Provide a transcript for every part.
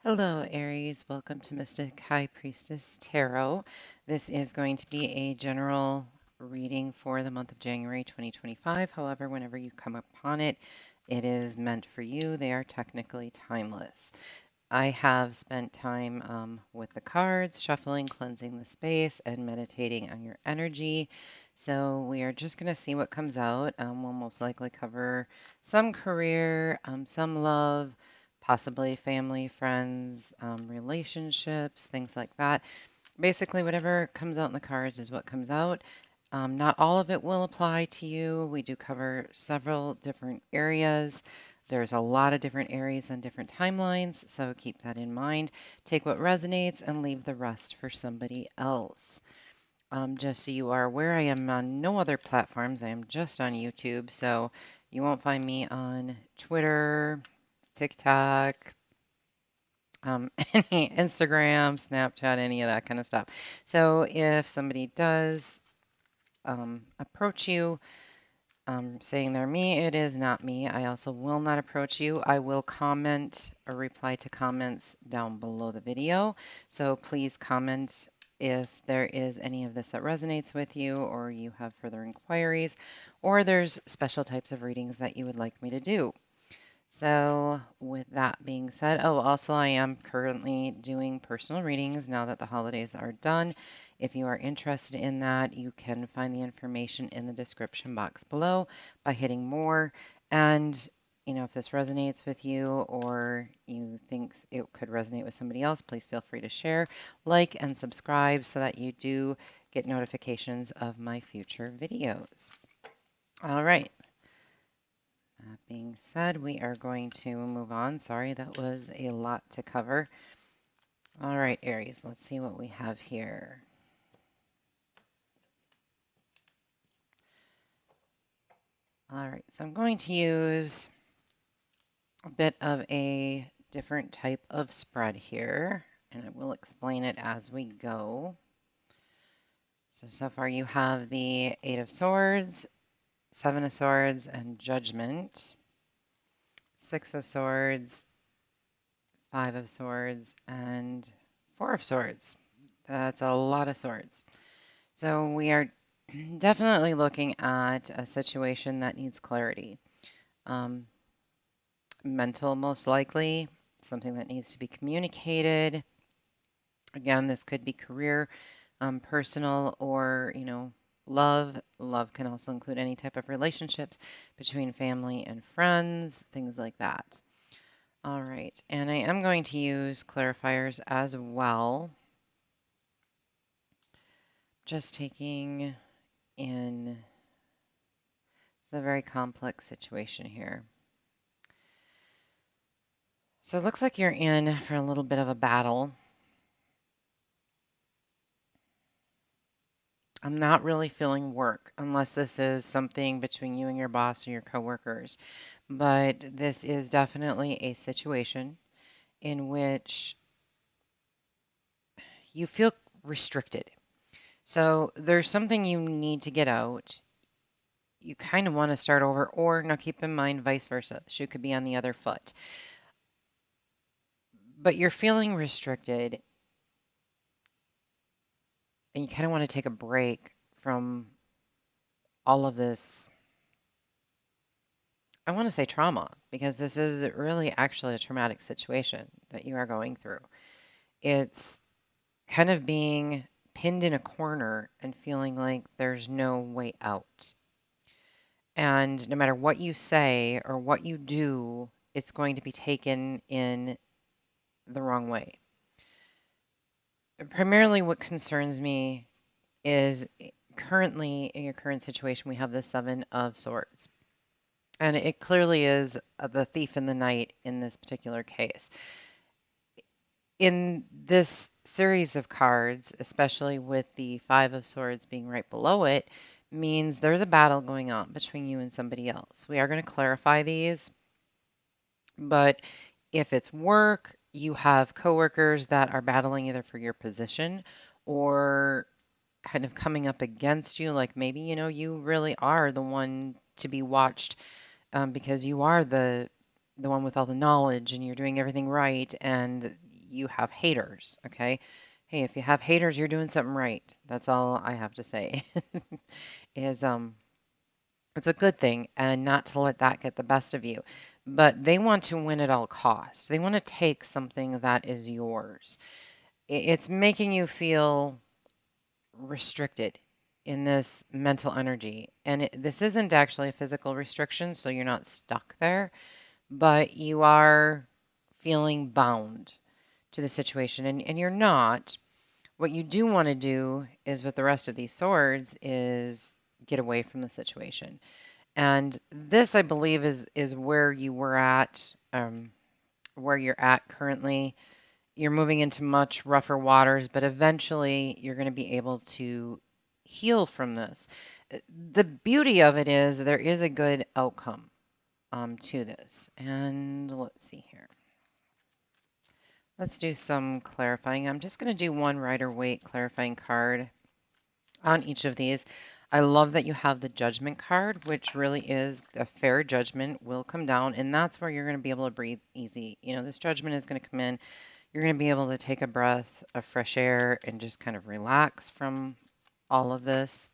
Hello, Aries. Welcome to Mystic High Priestess Tarot. This is going to be a general reading for the month of January 2025. However, whenever you come upon it, it is meant for you. They are technically timeless. I have spent time with the cards, shuffling, cleansing the space, and meditating on your energy. So we are just going to see what comes out. We'll most likely cover some career, some love, possibly family, friends, relationships, things like that. Basically, whatever comes out in the cards is what comes out. Not all of it will apply to you. We do cover several different areas. There's a lot of different areas and different timelines, so keep that in mind. Take what resonates and leave the rest for somebody else. Just so you are aware, I am on no other platforms. I am just on YouTube, so you won't find me on Twitter, TikTok, any Instagram, Snapchat, any of that kind of stuff. So if somebody does approach you saying they're me, it is not me. I also will not approach you. I will comment or reply to comments down below the video. So please comment if there is any of this that resonates with you, or you have further inquiries, or there's special types of readings that you would like me to do. So, with that being said, oh, also, I am currently doing personal readings now that the holidays are done. If you are interested in that, you can find the information in the description box below by hitting more. And, if this resonates with you or you think it could resonate with somebody else, please feel free to share, like, and subscribe so that you do get notifications of my future videos. All right. That being said, we are going to move on. Sorry, that was a lot to cover. All right, Aries, let's see what we have here. All right, so I'm going to use a bit of a different type of spread here, and I will explain it as we go. So far you have the Eight of Swords, Seven of Swords, and Judgment. Six of Swords, Five of Swords, and Four of Swords. That's a lot of swords. So we are definitely looking at a situation that needs clarity. Um, Mental, most likely, something that needs to be communicated. Again, this could be career, personal, or, love. Love can also include any type of relationships between family and friends, things like that. All right, and I am going to use clarifiers as well. Just taking in, it's a very complex situation here. So it looks like you're in for a little bit of a battle. I'm not really feeling work unless this is something between you and your boss or your coworkers. But this is definitely a situation in which you feel restricted. So there's something you need to get out. You kind of want to start over, or now keep in mind, vice versa. Shoe could be on the other foot. But you're feeling restricted and you kind of want to take a break from all of this. I want to say trauma because this is really actually a traumatic situation that you are going through. It's kind of being pinned in a corner and feeling like there's no way out. And no matter what you say or what you do, it's going to be taken in the wrong way. Primarily, what concerns me is currently in your current situation, we have the Seven of Swords. And it clearly is the thief in the night in this particular case. In this series of cards, especially with the Five of Swords being right below it, means there's a battle going on between you and somebody else. We are going to clarify these, but if it's work, you have coworkers that are battling either for your position or kind of coming up against you. Like maybe, you really are the one to be watched because you are the one with all the knowledge and you're doing everything right, and you have haters, okay? Hey, if you have haters, you're doing something right. That's all I have to say. Is it's a good thing and not to let that get the best of you. But they want to win at all costs. They want to take something that is yours. It's making you feel restricted in this mental energy. And this isn't actually a physical restriction, so you're not stuck there, but you are feeling bound to the situation. And you're not. What you do want to do is with the rest of these swords is get away from the situation. And this, I believe, is where you were at, where you're at currently. You're moving into much rougher waters, but eventually you're going to be able to heal from this. The beauty of it is there is a good outcome to this. And let's see here. Let's do some clarifying. I'm just going to do one Rider-Waite clarifying card on each of these. I love that you have the judgment card, which really is a fair judgment will come down, and that's where you're going to be able to breathe easy. You know, this judgment is going to come in. You're going to be able to take a breath of fresh air and just kind of relax from all of this.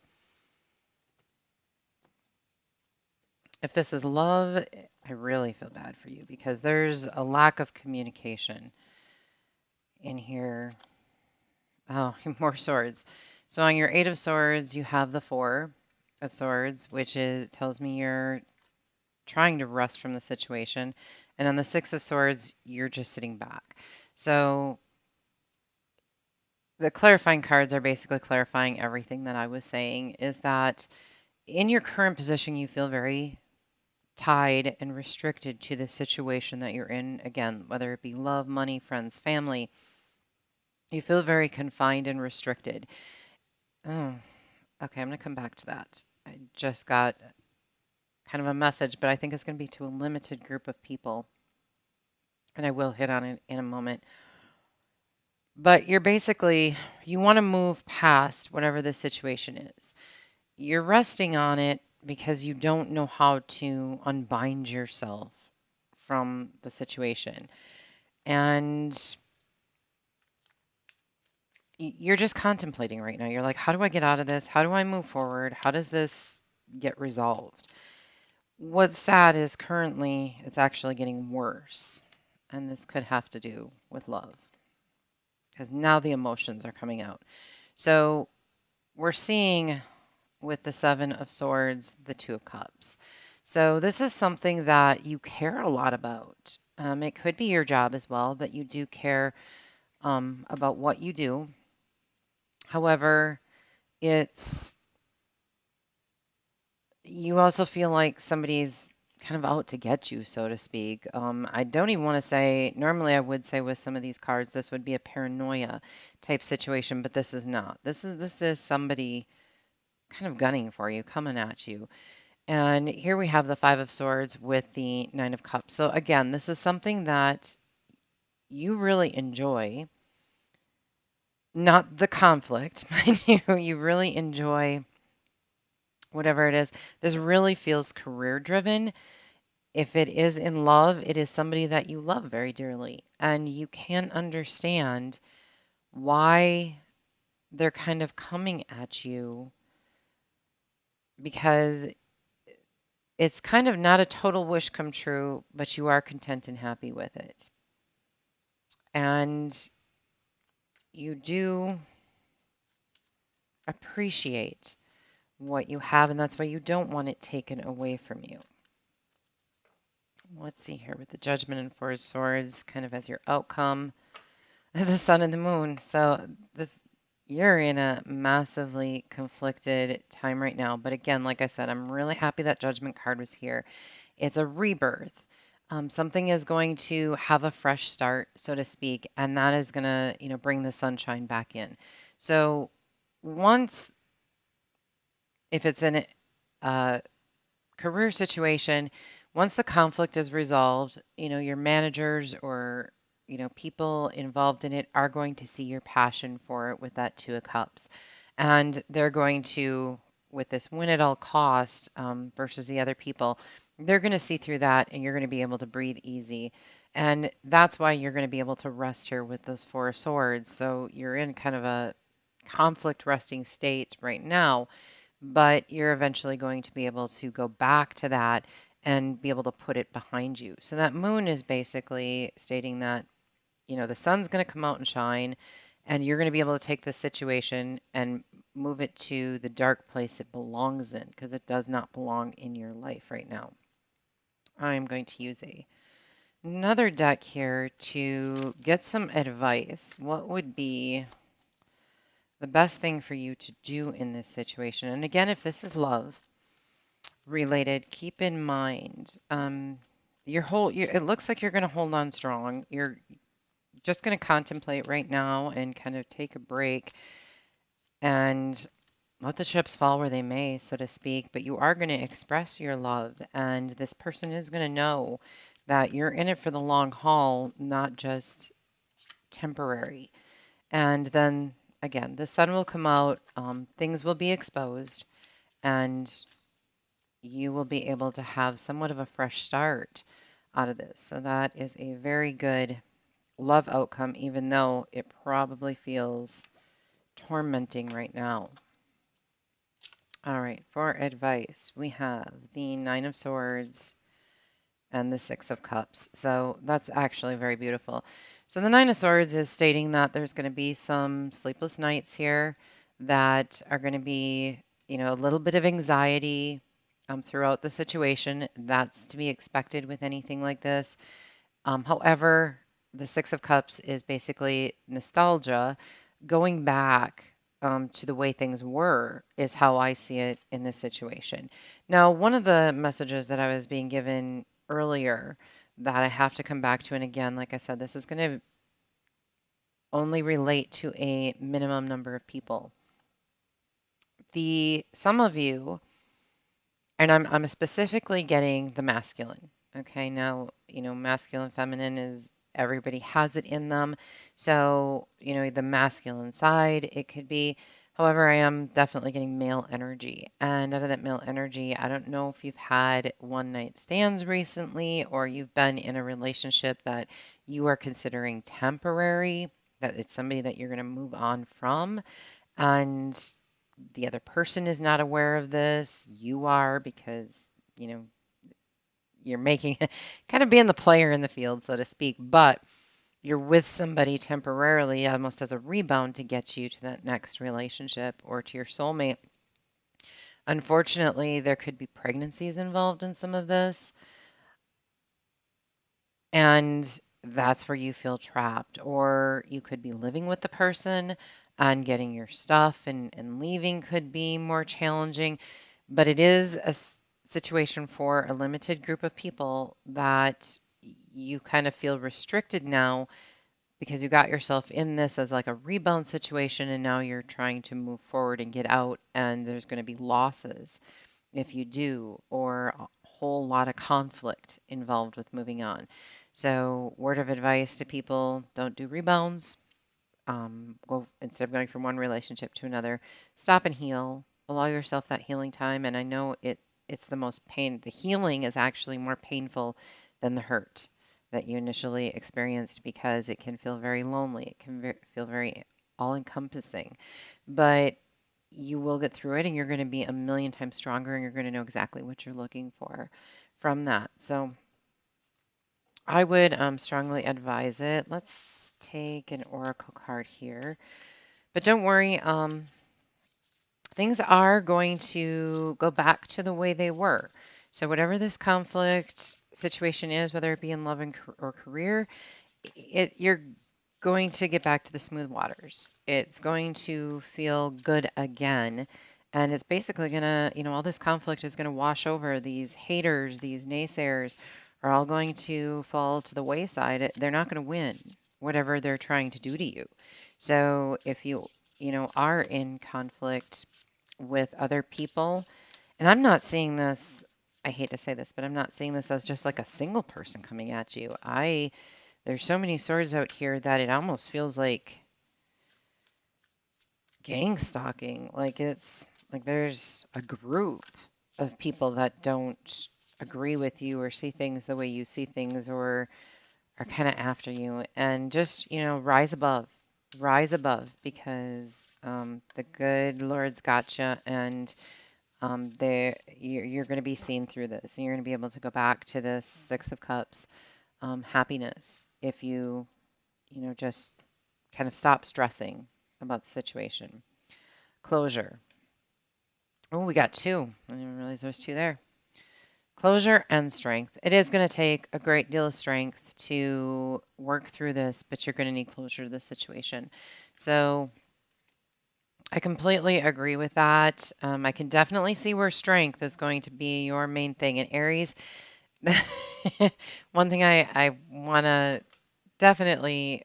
If this is love, I really feel bad for you because there's a lack of communication in here. Oh, more swords. So on your Eight of Swords, you have the Four of Swords, which is tells me you're trying to rest from the situation. And on the Six of Swords, you're just sitting back. So the clarifying cards are basically clarifying everything that I was saying is that in your current position, you feel very tied and restricted to the situation that you're in. Again, whether it be love, money, friends, family, you feel very confined and restricted. Oh, okay, I'm going to come back to that. I just got kind of a message, but I think it's going to be to a limited group of people, and I will hit on it in a moment. But you're basically, you want to move past whatever the situation is. You're resting on it because you don't know how to unbind yourself from the situation. And you're just contemplating right now. You're like, how do I get out of this? How do I move forward? How does this get resolved? What's sad is currently it's actually getting worse. And this could have to do with love because now the emotions are coming out. So we're seeing with the Seven of Swords, the Two of Cups. So this is something that you care a lot about. It could be your job as well, that you do care about what you do. However, it's you also feel like somebody's kind of out to get you, so to speak. I don't even want to say, normally I would say with some of these cards, this would be a paranoia type situation, but this is not. This is somebody kind of gunning for you, coming at you. And here we have the Five of Swords with the Nine of Cups. So again, this is something that you really enjoy, not the conflict, mind you. You really enjoy whatever it is. This really feels career driven. If it is in love, it is somebody that you love very dearly, and you can understand why they're kind of coming at you because it's kind of not a total wish come true, but you are content and happy with it. And you do appreciate what you have, and that's why you don't want it taken away from you. Let's see here with the Judgment and Four Swords, kind of as your outcome, the Sun and the Moon. So this, you're in a massively conflicted time right now. But again, like I said, I'm really happy that Judgment card was here. It's a rebirth. Something is going to have a fresh start, so to speak, and that is going to, bring the sunshine back in. So once, if it's in a career situation, once the conflict is resolved, your managers or, people involved in it are going to see your passion for it with that Two of Cups. And they're going to, with this win at all cost versus the other people, they're going to see through that and you're going to be able to breathe easy. And that's why you're going to be able to rest here with those Four of Swords. So you're in kind of a conflict resting state right now, but you're eventually going to be able to go back to that and be able to put it behind you. So that moon is basically stating that, the sun's going to come out and shine, and you're going to be able to take this situation and move it to the dark place it belongs in, because it does not belong in your life right now. I'm going to use another deck here to get some advice. What would be the best thing for you to do in this situation? And again, if this is love related, keep in mind, it looks like you're going to hold on strong. You're just going to contemplate right now and kind of take a break and let the chips fall where they may, so to speak. But you are going to express your love, and this person is going to know that you're in it for the long haul, not just temporary. And then again, the sun will come out, things will be exposed, and you will be able to have somewhat of a fresh start out of this. So that is a very good love outcome, even though it probably feels tormenting right now. All right, for advice, we have the Nine of Swords and the Six of Cups. So that's actually very beautiful. So the Nine of Swords is stating that there's going to be some sleepless nights here that are going to be, a little bit of anxiety throughout the situation. That's to be expected with anything like this. However, the Six of Cups is basically nostalgia. Going back to the way things were is how I see it in this situation. Now, one of the messages that I was being given earlier that I have to come back to, and again, like I said, this is going to only relate to a minimum number of people. Some of you, and I'm specifically getting the masculine. Okay, now, masculine, feminine is everybody has it in them. So, the masculine side, it could be. However, I am definitely getting male energy. And out of that male energy, I don't know if you've had one night stands recently or you've been in a relationship that you are considering temporary, that it's somebody that you're going to move on from. And the other person is not aware of this. You are because, you're making kind of being the player in the field, so to speak, but you're with somebody temporarily, almost as a rebound to get you to that next relationship or to your soulmate. Unfortunately, there could be pregnancies involved in some of this, and that's where you feel trapped. Or you could be living with the person and getting your stuff and leaving could be more challenging. But it is a situation for a limited group of people that you kind of feel restricted now because you got yourself in this as like a rebound situation and now you're trying to move forward and get out, and there's going to be losses if you do, or a whole lot of conflict involved with moving on. So, word of advice to people, don't do rebounds. Go instead of going from one relationship to another, stop and heal. Allow yourself that healing time. And I know it's the most pain. The healing is actually more painful than the hurt that you initially experienced because it can feel very lonely. It can feel very all-encompassing. But you will get through it and you're going to be a million times stronger and you're going to know exactly what you're looking for from that. So I would strongly advise it. Let's take an oracle card here. But don't worry, things are going to go back to the way they were. So whatever this conflict situation is, whether it be in love or career, you're going to get back to the smooth waters. It's going to feel good again. And it's basically going to, all this conflict is going to wash over. These haters, these naysayers are all going to fall to the wayside. They're not going to win whatever they're trying to do to you. So if you, are in conflict with other people, and I'm not seeing this, I hate to say this, but I'm not seeing this as just like a single person coming at you. There's so many swords out here that it almost feels like gang stalking. Like it's like there's a group of people that don't agree with you or see things the way you see things, or are kind of after you. And just, rise above because the good Lord's got you, and you're going to be seen through this, and you're going to be able to go back to this Six of Cups happiness if just kind of stop stressing about the situation. Closure. Oh, we got two. I didn't even realize there was two there. Closure and strength. It is going to take a great deal of strength to work through this, but you're going to need closure to this situation. So I completely agree with that. I can definitely see where strength is going to be your main thing. And Aries, one thing I want to definitely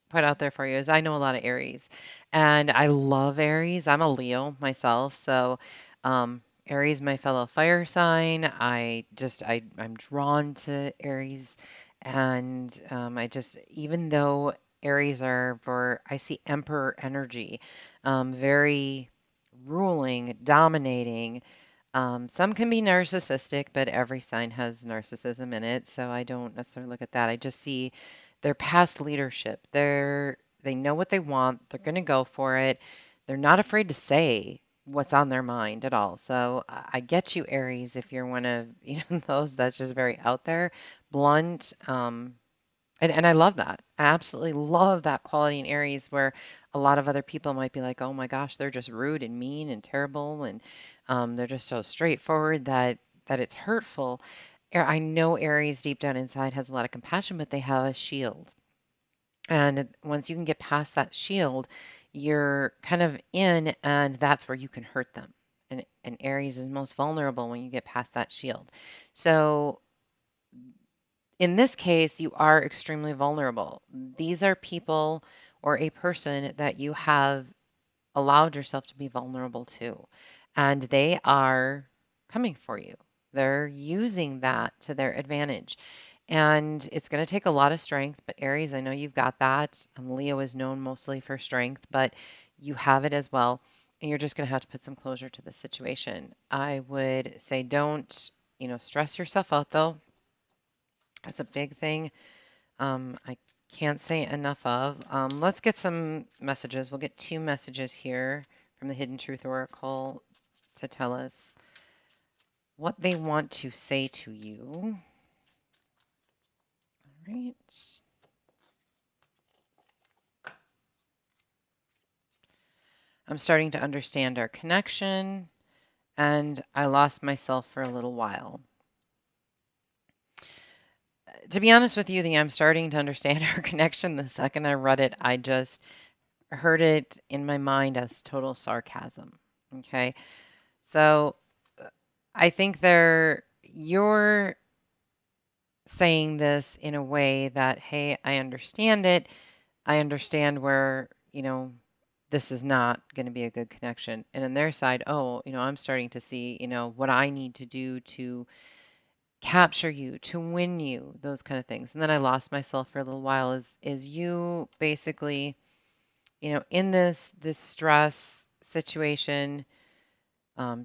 put out there for you is I know a lot of Aries, and I love Aries. I'm a Leo myself, so Aries, my fellow fire sign. I'm drawn to Aries, and I just even though Aries are for I see Emperor energy, very ruling, dominating. Some can be narcissistic, but every sign has narcissism in it, so I don't necessarily look at that. I just see their past leadership. They know what they want. They're going to go for it. They're not afraid to say what's on their mind at all. So I get you, Aries, if you're one of those that's just very out there, blunt. And I love that. I absolutely love that quality in Aries where a lot of other people might be like, oh my gosh, they're just rude and mean and terrible and they're just so straightforward that it's hurtful. I know Aries deep down inside has a lot of compassion, but they have a shield. And once you can get past that shield, you're kind of in, and that's where you can hurt them. And Aries is most vulnerable when you get past that shield. So in this case, you are extremely vulnerable. These are people or a person that you have allowed yourself to be vulnerable to, and they are coming for you. They're using that to their advantage. And it's going to take a lot of strength, but Aries, I know you've got that. Leo is known mostly for strength, but you have it as well. And you're just going to have to put some closure to the situation. I would say don't, stress yourself out though. That's a big thing. I can't say enough of. Let's get some messages. We'll get two messages here from the Hidden Truth Oracle to tell us what they want to say to you. All right. I'm starting to understand our connection, and I lost myself for a little while. To be honest with you, I'm starting to understand our connection. The second I read it, I just heard it in my mind as total sarcasm. Okay. So I think you're saying this in a way that, hey, I understand it. I understand where, this is not going to be a good connection. And on their side, oh, I'm starting to see, what I need to do to capture you, to win you, those kind of things. And then I lost myself for a little while is you basically, in this stress situation,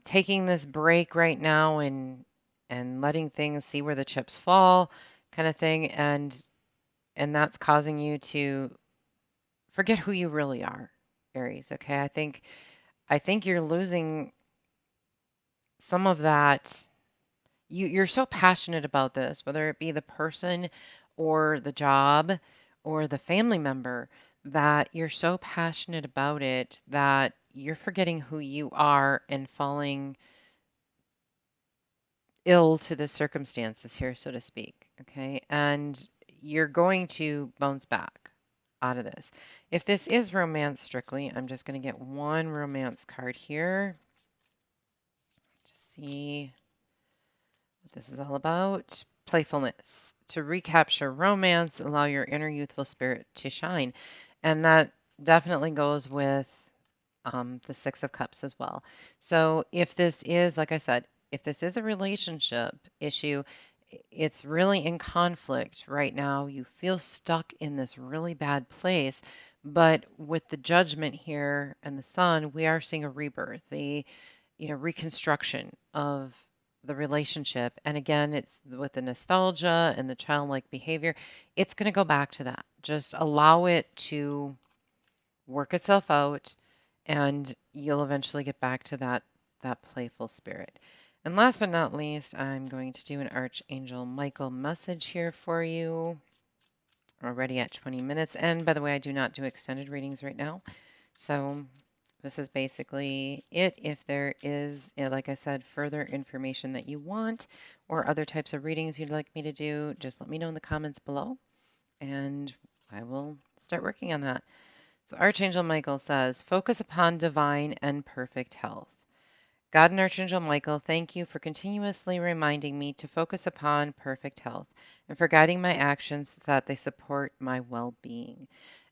taking this break right now and letting things see where the chips fall kind of thing and that's causing you to forget who you really are, Aries. Okay, I think you're losing some of that. You're so passionate about this, whether it be the person or the job or the family member, that you're so passionate about it that you're forgetting who you are and falling ill to the circumstances here, so to speak. Okay. And you're going to bounce back out of this. If this is romance strictly, I'm just going to get one romance card here to see what this is all about. Playfulness. To recapture romance, allow your inner youthful spirit to shine. And that definitely goes with the Six of Cups as well. So if this is, like I said, if this is a relationship issue, it's really in conflict right now. You feel stuck in this really bad place. But with the judgment here and the sun, we are seeing a rebirth, reconstruction of the relationship. And again, it's with the nostalgia and the childlike behavior, it's going to go back to that. Just allow it to work itself out, and you'll eventually get back to that playful spirit. And last but not least, I'm going to do an Archangel Michael message here for you. We're already at 20 minutes. And by the way, I do not do extended readings right now. So this is basically it. If there is, like I said, further information that you want or other types of readings you'd like me to do, just let me know in the comments below and I will start working on that. So Archangel Michael says, focus upon divine and perfect health. God and Archangel Michael, thank you for continuously reminding me to focus upon perfect health and for guiding my actions so that they support my well-being.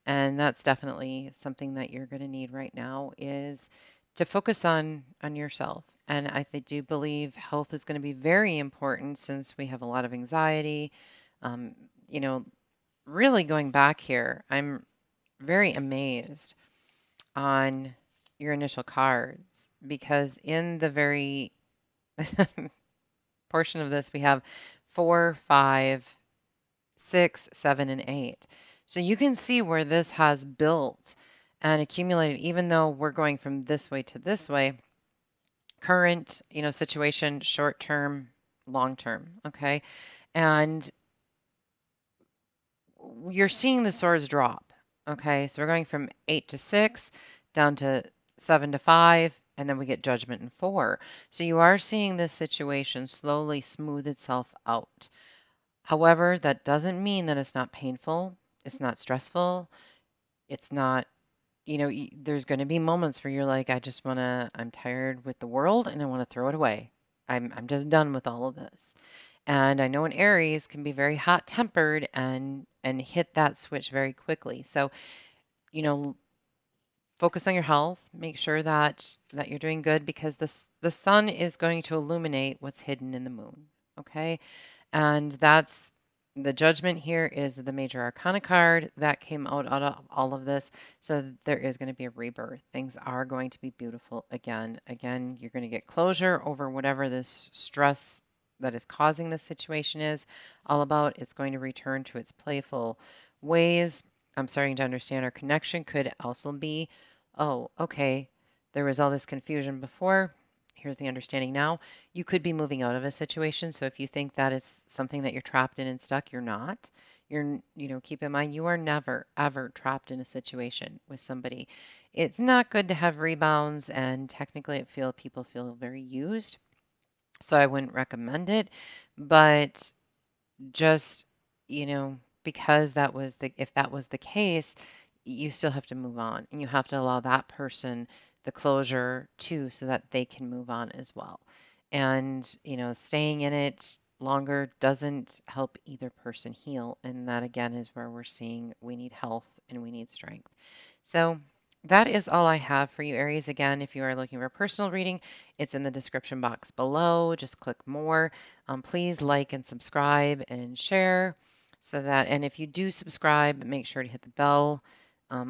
And that's definitely something that you're going to need right now is to focus on yourself. And do believe health is going to be very important since we have a lot of anxiety. Um, you know, really going back here, I'm very amazed on your initial cards because in the very portion of this we have 4, 5, 6, 7, and 8. So you can see where this has built and accumulated, even though we're going from this way to this way, current, situation, short term, long term, okay? And you're seeing the swords drop. Okay, so we're going from 8 to 6 down to 7 to 5, and then we get judgment in 4. So you are seeing this situation slowly smooth itself out. However, that doesn't mean that it's not painful, it's not stressful, it's not, there's going to be moments where you're like, I'm tired with the world and I want to throw it away. I'm just done with all of this. And I know an Aries can be very hot-tempered and hit that switch very quickly. So, you know, focus on your health. Make sure that you're doing good because the sun is going to illuminate what's hidden in the moon. Okay? And that's the judgment here is the major arcana card that came out of all of this. So there is going to be a rebirth. Things are going to be beautiful again. Again, you're going to get closure over whatever this stress that is causing this situation is all about. It's going to return to its playful ways. I'm starting to understand our connection could also be, oh, okay, there was all this confusion before. Here's the understanding now. You could be moving out of a situation. So if you think that it's something that you're trapped in and stuck, you're not. Keep in mind you are never, ever trapped in a situation with somebody. It's not good to have rebounds, and technically people feel very used. So I wouldn't recommend it. But just, because if that was the case, you still have to move on and you have to allow that person the closure too so that they can move on as well. And, staying in it longer doesn't help either person heal. And that again is where we're seeing we need health and we need strength. So that is all I have for you, Aries. Again, if you are looking for a personal reading, it's in the description box below. Just click more. Please like and subscribe and share and if you do subscribe, make sure to hit the bell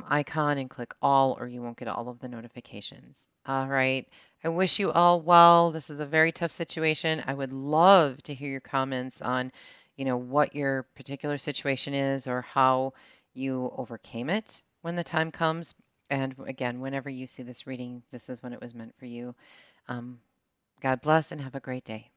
icon and click all, or you won't get all of the notifications. All right. I wish you all well. This is a very tough situation. I would love to hear your comments on, what your particular situation is or how you overcame it when the time comes. And again, whenever you see this reading, this is when it was meant for you. Um, God bless and have a great day.